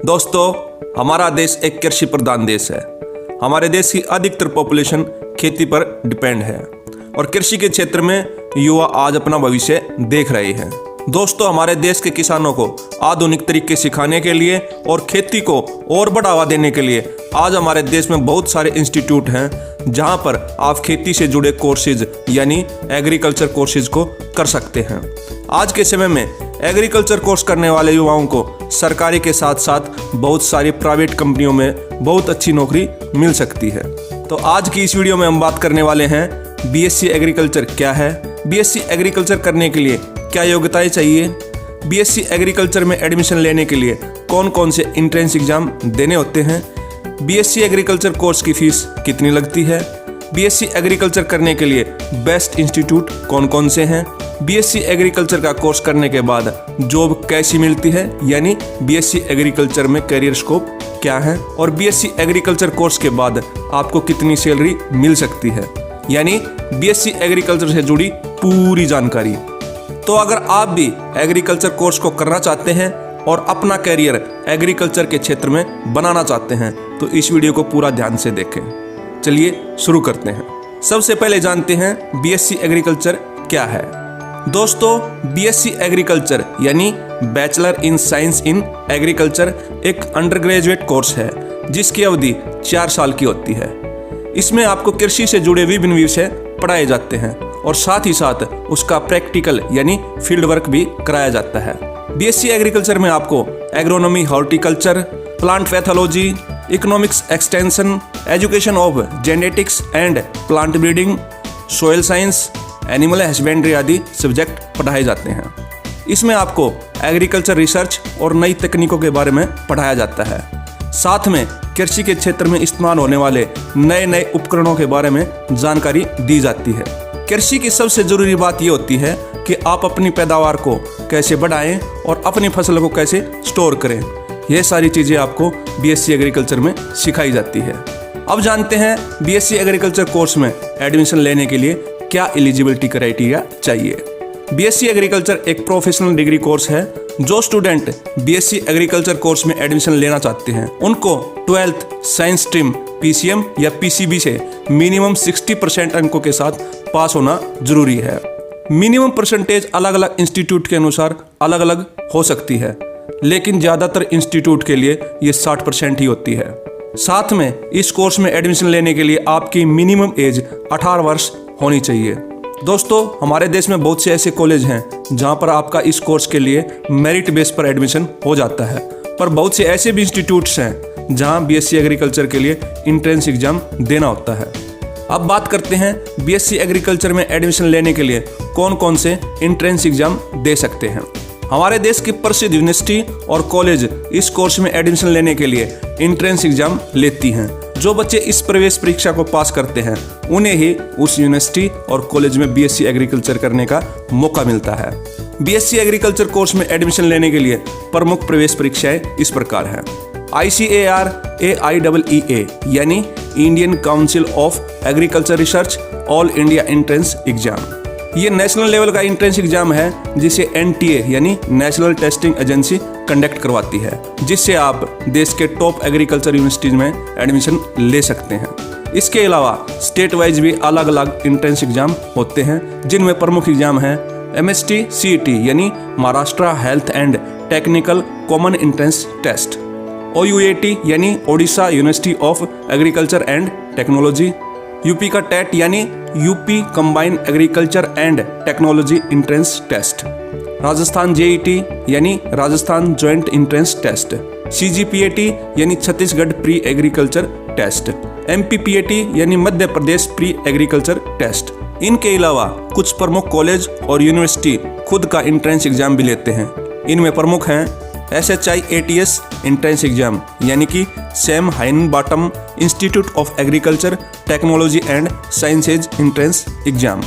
दोस्तों, हमारा देश एक कृषि प्रधान देश है। हमारे देश की अधिकतर पॉपुलेशन खेती पर डिपेंड है और कृषि के क्षेत्र में युवा आज अपना भविष्य देख रहे हैं। दोस्तों, हमारे देश के किसानों को आधुनिक तरीके सिखाने के लिए और खेती को और बढ़ावा देने के लिए आज हमारे देश में बहुत सारे इंस्टीट्यूट हैं जहां पर आप खेती से जुड़े कोर्सेज यानी एग्रीकल्चर कोर्सेज को कर सकते हैं। आज के समय में एग्रीकल्चर कोर्स करने वाले युवाओं को सरकारी के साथ साथ बहुत सारी प्राइवेट कंपनियों में बहुत अच्छी नौकरी मिल सकती है। तो आज की इस वीडियो में हम बात करने वाले हैं बीएससी एग्रीकल्चर क्या है, बीएससी एग्रीकल्चर करने के लिए क्या योग्यताएं चाहिए, बीएससी एग्रीकल्चर में एडमिशन लेने के लिए कौन कौन से एंट्रेंस एग्जाम देने होते हैं, बीएससी एग्रीकल्चर कोर्स की फीस कितनी लगती है, बीएससी एग्रीकल्चर करने के लिए बेस्ट इंस्टीट्यूट कौन कौन से हैं, बीएससी एग्रीकल्चर का कोर्स करने के बाद जॉब कैसी मिलती है यानी बीएससी एग्रीकल्चर में करियर स्कोप क्या है और बीएससी एग्रीकल्चर कोर्स के बाद आपको कितनी सैलरी मिल सकती है यानी बीएससी एग्रीकल्चर से जुड़ी पूरी जानकारी। तो अगर आप भी एग्रीकल्चर कोर्स को करना चाहते हैं और अपना करियर एग्रीकल्चर के क्षेत्र में बनाना चाहते हैं तो इस वीडियो को पूरा ध्यान से देखें। चलिए शुरू करते हैं। सबसे पहले जानते हैं बीएससी एग्रीकल्चर क्या है। दोस्तों, बीएससी एग्रीकल्चर यानी bachelor in science in agriculture एक अंडर ग्रेजुएट कोर्स है जिसकी अवधि 4 साल की होती है। इसमें आपको कृषि से जुड़े विभिन्न विषय पढ़ाए जाते हैं और साथ ही साथ उसका प्रैक्टिकल यानी फील्ड वर्क भी कराया जाता है। बीएससी एग्रीकल्चर में आपको agronomy, horticulture, plant pathology, economics extension, education of genetics and plant breeding, soil science, animal husbandry आदि सब्जेक्ट पढ़ाए जाते हैं। इसमें आपको एग्रीकल्चर रिसर्च और नई तकनीकों के बारे में पढ़ाया जाता है। साथ में कृषि के क्षेत्र में इस्तेमाल होने वाले नए नए उपकरणों के बारे में जानकारी दी जाती है। कृषि की सबसे जरूरी बात यह होती है कि आप अपनी पैदावार को कैसे बढ़ाएं और अपनी फसल को कैसे स्टोर करें। यह सारी चीज़ें आपको बीएससी एग्रीकल्चर में सिखाई जाती है। अब जानते हैं बीएससी एग्रीकल्चर कोर्स में एडमिशन लेने के लिए क्या एलिजिबिलिटी क्राइटेरिया चाहिए। बीएससी एग्रीकल्चर एक प्रोफेशनल डिग्री कोर्स है। जो स्टूडेंट बीएससी एग्रीकल्चर कोर्स में एडमिशन लेना चाहते हैं उनको 12th साइंस स्ट्रीम पीसीएम या पीसीबी से मिनिमम 60% अंकों के साथ पास होना जरूरी है। मिनिमम परसेंटेज अलग अलग इंस्टीट्यूट के अनुसार अलग अलग हो सकती है, लेकिन ज़्यादातर इंस्टीट्यूट के लिए ये 60% ही होती है। साथ में इस कोर्स में एडमिशन लेने के लिए आपकी मिनिमम एज 18 वर्ष होनी चाहिए। दोस्तों, हमारे देश में बहुत से ऐसे कॉलेज हैं जहां पर आपका इस कोर्स के लिए मेरिट बेस पर एडमिशन हो जाता है, पर बहुत से ऐसे भी इंस्टीट्यूट्स हैं जहां बीएससी एग्रीकल्चर के लिए एंट्रेंस एग्जाम देना होता है। अब बात करते हैं बीएससी एग्रीकल्चर में एडमिशन लेने के लिए कौन कौन से एंट्रेंस एग्जाम दे सकते हैं। हमारे देश की प्रसिद्ध यूनिवर्सिटी और कॉलेज इस कोर्स में एडमिशन लेने के लिए एंट्रेंस एग्जाम लेती हैं। जो बच्चे इस प्रवेश परीक्षा को पास करते हैं उन्हें ही उस यूनिवर्सिटी और कॉलेज में बीएससी एग्रीकल्चर करने का मौका मिलता है। बीएससी एग्रीकल्चर कोर्स में एडमिशन लेने के लिए प्रमुख प्रवेश परीक्षाएं इस प्रकार हैं। ICAR AIEEA यानी Indian council of agriculture research all India entrance exam. ये नेशनल लेवल का एंट्रेंस एग्जाम है जिसे NTA यानी नेशनल टेस्टिंग एजेंसी कंडक्ट करवाती है, जिससे आप देश के टॉप एग्रीकल्चर यूनिवर्सिटीज में एडमिशन ले सकते हैं। इसके अलावा स्टेट वाइज भी अलग अलग एंट्रेंस एग्जाम होते हैं, जिनमें प्रमुख एग्जाम है MST CET यानी Maharashtra health and technical common entrance test, OUAT यानी Odisha university of agriculture and technology, UP का टेट यानी UP combined agriculture and technology entrance test, Rajasthan JET यानी Rajasthan joint entrance test, CGPAT यानी Chhattisgarh pre agriculture test, MPPAT यानी Madhya Pradesh pre agriculture test. इनके अलावा कुछ प्रमुख कॉलेज और यूनिवर्सिटी खुद का एंट्रेंस एग्जाम भी लेते हैं। इनमें प्रमुख हैं SHIATS एंट्रेंस एग्जाम यानी कि Sam Higginbottom institute of agriculture technology and sciences entrance exam,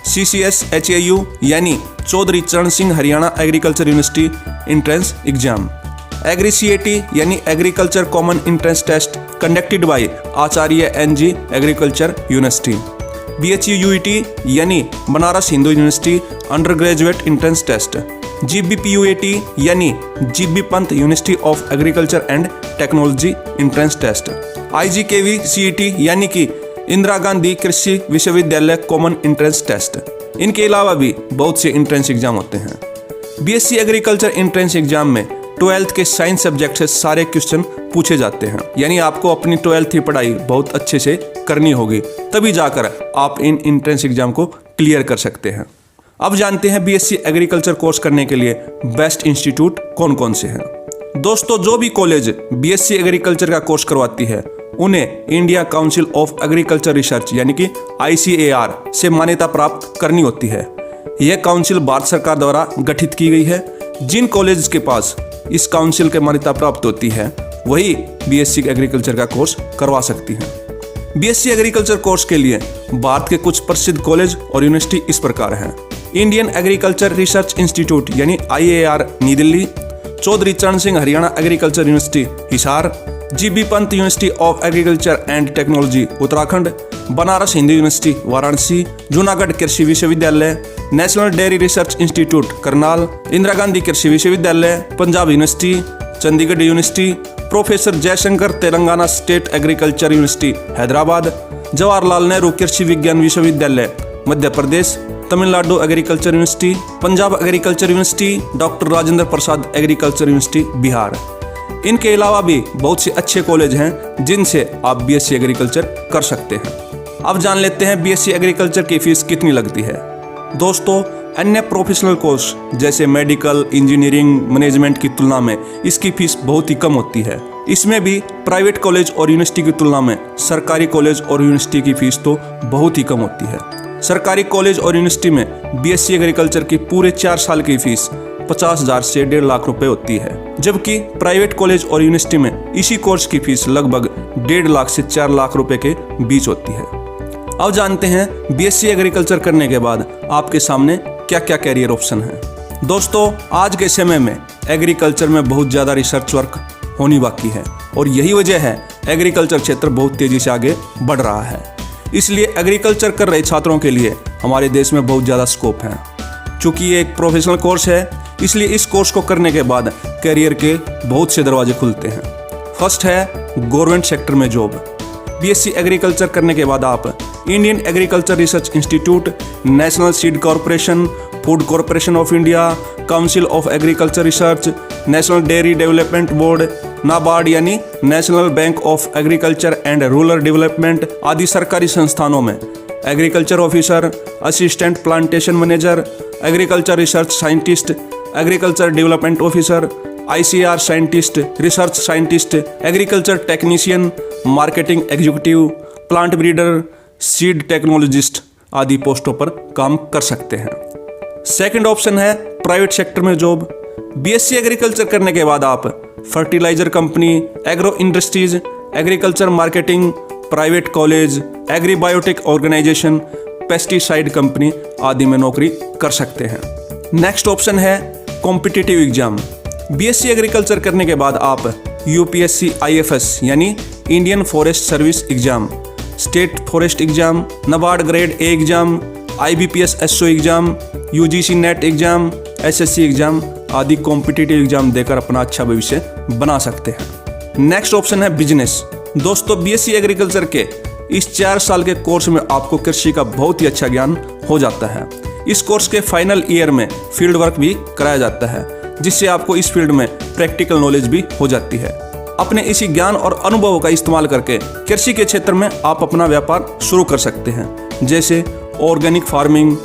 CCS HAU यानी Chaudhary Charan Singh Haryana agriculture university entrance exam, agri CAT यानी agriculture common entrance test conducted by Acharya NG agriculture university, BHUET यानी Banaras Hindu university under graduate entrance test, GBPUAT यानी GB Pant university of agriculture and technology entrance test, IGKV CET यानी कि इंदिरा गांधी कृषि विश्वविद्यालय common entrance test. इनके अलावा भी बहुत से एंट्रेंस एग्जाम होते हैं। BSc एग्रीकल्चर एंट्रेंस एग्जाम में 12th के साइंस सब्जेक्ट से सारे क्वेश्चन पूछे जाते हैं, यानी आपको अपनी 12th की पढ़ाई बहुत अच्छे से करनी होगी, तभी जाकर आप इन एंट्रेंस एग्जाम को क्लियर कर सकते हैं। अब जानते हैं BSc एग्रीकल्चर कोर्स करने के लिए बेस्ट इंस्टीट्यूट कौन कौन से हैं। दोस्तों, जो भी कॉलेज BSc एग्रीकल्चर का कोर्स करवाती है उन्हें India council of agriculture research यानी कि ICAR से मान्यता प्राप्त करनी होती है। यह काउंसिल भारत सरकार द्वारा गठित की गई है। जिन कॉलेज के पास इस काउंसिल के मान्यता प्राप्त होती है वही BSc एग्रीकल्चर का कोर्स करवा सकती हैं। BSc एग्रीकल्चर कोर्स के लिए भारत के कुछ प्रसिद्ध कॉलेज और यूनिवर्सिटी इस प्रकार हैं। इंडियन एग्रीकल्चर रिसर्च इंस्टीट्यूट यानी IAR New Delhi, Chaudhary Charan Singh Haryana agriculture university Hisar, GB Pant university of agriculture and technology Uttarakhand, Banaras Hindu university Varanasi, Junagadh Krishi Vishwavidyalaya, national dairy research institute Karnal, Indira Gandhi Krishi Vishwavidyalaya, Punjab university, Chandigarh university, professor Jayashankar Telangana state agriculture university Hyderabad, Jawaharlal Nehru Krishi Vigyan Vishwavidyalaya Madhya Pradesh, Tamil Nadu agriculture university, Punjab agriculture university, doctor Rajendra Prasad agriculture university Bihar. इनके अलावा भी बहुत से अच्छे college हैं जिनसे आप BSc एग्रीकल्चर कर सकते हैं। अब जान लेते हैं BSc एग्रीकल्चर की फीस कितनी लगती है। दोस्तों, अन्य प्रोफेशनल कोर्स जैसे मेडिकल, इंजीनियरिंग, मैनेजमेंट की तुलना में इसकी फीस बहुत ही कम होती है। इसमें भी प्राइवेट कॉलेज और यूनिवर्सिटी की तुलना में सरकारी कॉलेज और यूनिवर्सिटी की फीस तो बहुत ही कम होती है। सरकारी कॉलेज और यूनिवर्सिटी में BSc एग्रीकल्चर की पूरे 4 साल की फीस 50,000 से 1.5 लाख रुपए होती है, जबकि प्राइवेट कॉलेज और यूनिवर्सिटी में इसी कोर्स की फीस लगभग 1.5 लाख से 4 लाख रुपए के बीच होती है। अब जानते हैं BSc एग्रीकल्चर करने के बाद आपके सामने क्या क्या कैरियर ऑप्शन है। दोस्तों, आज के समय में एग्रीकल्चर में बहुत ज़्यादा रिसर्च वर्क होनी बाकी है और यही वजह है एग्रीकल्चर क्षेत्र बहुत तेज़ी से आगे बढ़ रहा है। इसलिए एग्रीकल्चर कर रहे छात्रों के लिए हमारे देश में बहुत ज़्यादा स्कोप है। चूँकि ये एक प्रोफेशनल कोर्स है, इसलिए इस कोर्स को करने के बाद करियर के बहुत से दरवाजे खुलते हैं। फर्स्ट है गवर्नमेंट सेक्टर में जॉब। BSc एग्रीकल्चर करने के बाद आप Indian agriculture research institute, national seed corporation, food corporation of India, council of agriculture research, national dairy development board, NABARD यानी national bank of agriculture and rural development आदि सरकारी संस्थानों में agriculture officer, assistant plantation manager, agriculture research scientist, agriculture development officer, ICAR scientist, research scientist, agriculture technician, marketing executive, plant breeder, seed technologist आदि पोस्टों पर काम कर सकते हैं। सेकंड ऑप्शन है प्राइवेट सेक्टर में जॉब। BSc एग्रीकल्चर करने के बाद आप fertiliser company, agro industries, agriculture marketing, private college, agri biotech organisation, pesticide company आदि में नौकरी कर सकते हैं। नेक्स्ट ऑप्शन है कॉम्पिटिटिव एग्जाम। BSc एग्रीकल्चर करने के बाद आप UPSC IFS यानी Indian forest service exam, state forest exam, NABARD grade A exam, IBPS SO exam, UGC NET exam, SSC exam आदि कॉम्पिटिटिव एग्जाम देकर अपना अच्छा भविष्य बना सकते हैं। नेक्स्ट ऑप्शन है बिजनेस। दोस्तों, BSc एग्रीकल्चर के इस 4 साल के कोर्स में आपको कृषि का बहुत ही अच्छा ज्ञान हो जाता है। इस कोर्स के फाइनल ईयर में फील्ड वर्क भी कराया जाता है, जिससे आपको इस फील्ड में प्रैक्टिकल नॉलेज भी हो जाती है। अपने इसी ज्ञान और अनुभवों का इस्तेमाल करके कृषि के क्षेत्र में आप अपना व्यापार शुरू कर सकते हैं, जैसे ऑर्गेनिक फार्मिंग,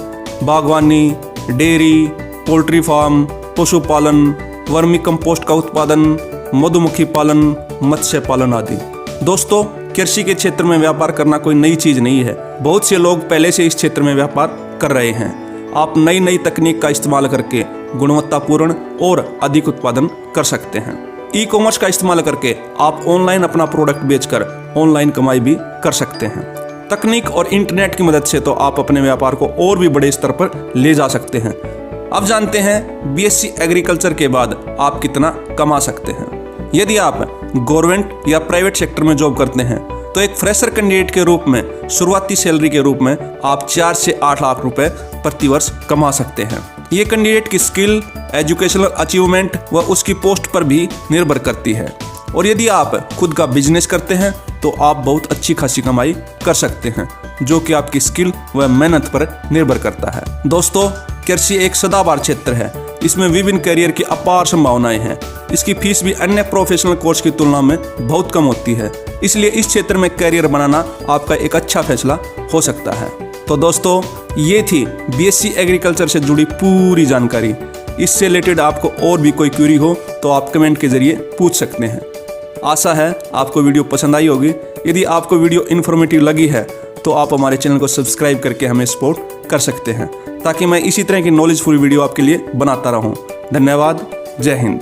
बागवानी, डेयरी, पोल्ट्री फार्म, पशुपालन, वर्मी कंपोस्ट का उत्पादन, मधुमक्खी पालन, मत्स्य पालन आदि। दोस्तों, कृषि के क्षेत्र में व्यापार करना कोई नई चीज़ नहीं है। बहुत से लोग पहले से इस क्षेत्र में व्यापार कर रहे हैं। आप नई नई तकनीक का इस्तेमाल करके गुणवत्तापूर्ण और अधिक उत्पादन कर सकते हैं। ई-कॉमर्स का इस्तेमाल करके आप ऑनलाइन अपना प्रोडक्ट बेचकर ऑनलाइन कमाई भी कर सकते हैं। तकनीक और इंटरनेट की मदद से तो आप अपने व्यापार को और भी बड़े स्तर पर ले जा सकते हैं। अब जानते हैं BSc एग्रीकल्चर के बाद आप कितना कमा सकते हैं। यदि आप गवर्नमेंट या प्राइवेट सेक्टर में जॉब करते हैं तो एक फ्रेशर कैंडिडेट के रूप में शुरुआती सैलरी के रूप में आप 4 से 8 लाख रुपए प्रति वर्ष कमा सकते हैं। ये कैंडिडेट की स्किल, एजुकेशनल अचीवमेंट व उसकी पोस्ट पर भी निर्भर करती है। और यदि आप खुद का बिजनेस करते हैं तो आप बहुत अच्छी खासी कमाई कर सकते हैं, जो कि आपकी स्किल व मेहनत पर निर्भर करता है। दोस्तों, कृषि एक सदाबहार क्षेत्र है। इसमें विभिन्न करियर की अपार संभावनाएं हैं। इसकी फीस भी अन्य प्रोफेशनल कोर्स की तुलना में बहुत कम होती है, इसलिए इस क्षेत्र में करियर बनाना आपका एक अच्छा फैसला हो सकता है। तो दोस्तों, ये थी बीएससी एग्रीकल्चर से जुड़ी पूरी जानकारी। इससे रिलेटेड आपको और भी कोई क्वेरी हो तो आप कमेंट के जरिए पूछ सकते हैं। आशा है आपको वीडियो पसंद आई होगी। यदि आपको वीडियो इन्फॉर्मेटिव लगी है तो आप हमारे चैनल को सब्सक्राइब करके हमें सपोर्ट कर सकते हैं, ताकि मैं इसी तरह की नॉलेजफुल वीडियो आपके लिए बनाता रहूं। धन्यवाद। जय हिंद।